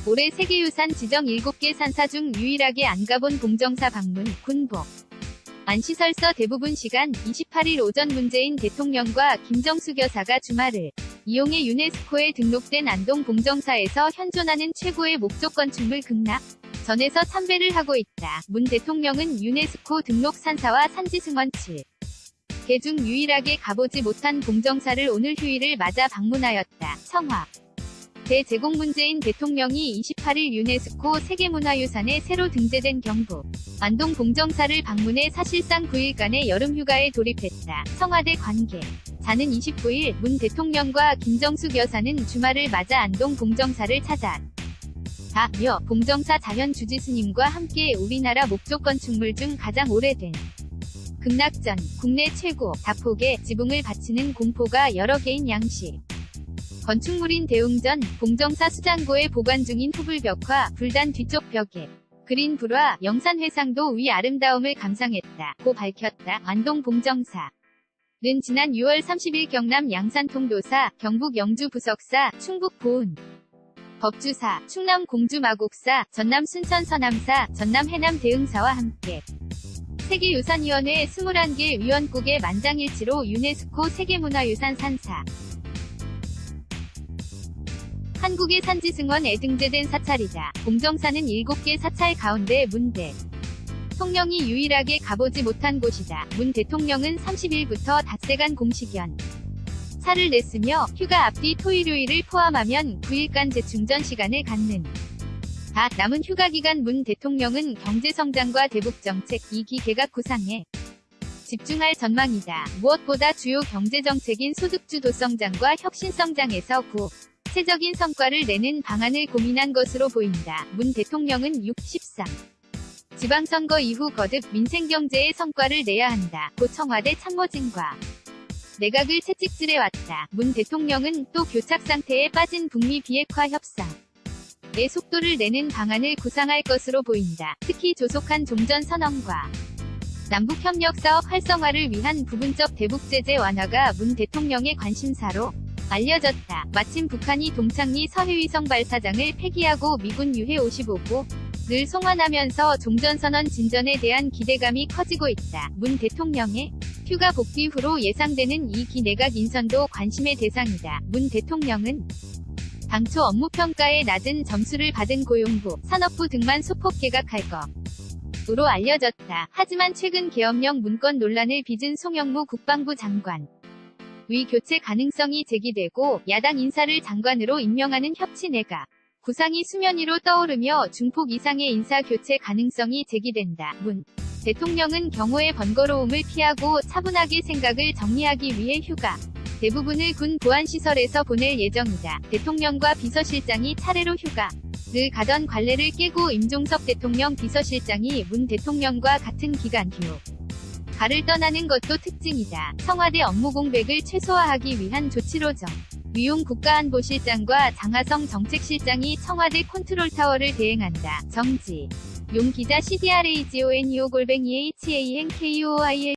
올해 세계유산 지정 7개 산사 중 유일하게 안 가본 봉정사 방문, 군복. 안시설서 대부분 시간 28일 오전 문재인 대통령과 김정숙 여사가 주말을 이용해 유네스코에 등록된 안동 봉정사에서 현존하는 최고의 목조 건축물 극락 전에서 참배를 하고 있다. 문 대통령은 유네스코 등록 산사와 산지승원 7개 중 유일하게 가보지 못한 봉정사를 오늘 휴일을 맞아 방문하였다. 청와 대제공 문재인 대통령이 28일 유네스코 세계문화유산에 새로 등재된 경북 안동 봉정사를 방문해 사실상 9일간의 여름휴가에 돌입했다. 청와대 관계자는 29일 문 대통령과 김정숙 여사는 주말을 맞아 안동 봉정사를 찾아가며 봉정사 자현 주지스님과 함께 우리나라 목조 건축물 중 가장 오래된 극락전, 국내 최고 다폭의 지붕을 받치는 공포가 여러 개인 양식 건축물인 대웅전, 봉정사 수장고에 보관 중인 후불벽화, 불단 뒤쪽 벽에 그린 불화, 영산회상도 위 아름다움을 감상했다. 고 밝혔다. 안동 봉정사는 지난 6월 30일 경남 양산통도사, 경북 영주 부석사, 충북 보은 법주사, 충남 공주 마곡사, 전남 순천 서남사, 전남 해남 대흥사와 함께 세계유산위원회 21개 위원국의 만장일치로 유네스코 세계문화유산 산사 한국의 산지승원에 등재된 사찰이다. 봉정사는 7개 사찰 가운데 문 대통령이 유일하게 가보지 못한 곳이다. 문 대통령은 30일부터 닷새간 공식연차를 냈으며 휴가 앞뒤 토일요일을 포함하면 9일간 재충전 시간을 갖는 남은 휴가 기간 문 대통령은 경제성장과 대북정책 2기 개각 구상에 집중할 전망이다. 무엇보다 주요 경제정책인 소득주도성장과 혁신성장에서 구체적인 성과를 내는 방안을 고민한 것으로 보인다. 문 대통령은 13 지방선거 이후 거듭 민생경제의 성과를 내야 한다. 고 청와대 참모진과 내각을 채찍질해왔다. 문 대통령은 또 교착 상태에 빠진 북미 비핵화 협상의 속도를 내는 방안을 구상할 것으로 보인다. 특히 조속한 종전선언과 남북협력사업 활성화를 위한 부분적 대북제재 완화가 문 대통령의 관심사로 알려졌다. 마침 북한이 동창리 서해위성 발사장을 폐기하고 미군 유해 55구를 송환하면서 종전선언 진전에 대한 기대감이 커지고 있다. 문 대통령의 휴가 복귀 후로 예상되는 2기 내각 인선도 관심의 대상이다. 문 대통령은 당초 업무평가에 낮은 점수를 받은 고용부, 산업부 등만 소폭 개각할 것으로 알려졌다. 하지만 최근 계엄령 문건 논란을 빚은 송영무 국방부 장관 위 교체 가능성이 제기되고 야당 인사를 장관으로 임명하는 협치내각 구상이 수면 위로 떠오르며 중폭 이상의 인사 교체 가능성이 제기된다. 문 대통령은 경호의 번거로움을 피하고 차분하게 생각을 정리하기 위해 휴가 대부분을 군 보안시설에서 보낼 예정이다. 대통령과 비서실장이 차례로 휴가를 가던 관례를 깨고 임종석 대통령 비서실장이 문 대통령과 같은 기간 휴가를 떠나는 것도 특징이다. 청와대 업무 공백을 최소화하기 위한 조치로 위용 국가안보실장과 장하성 정책실장이 청와대 컨트롤타워를 대행한다. 정지용 기자 CDRAGONEO@HANKUOIL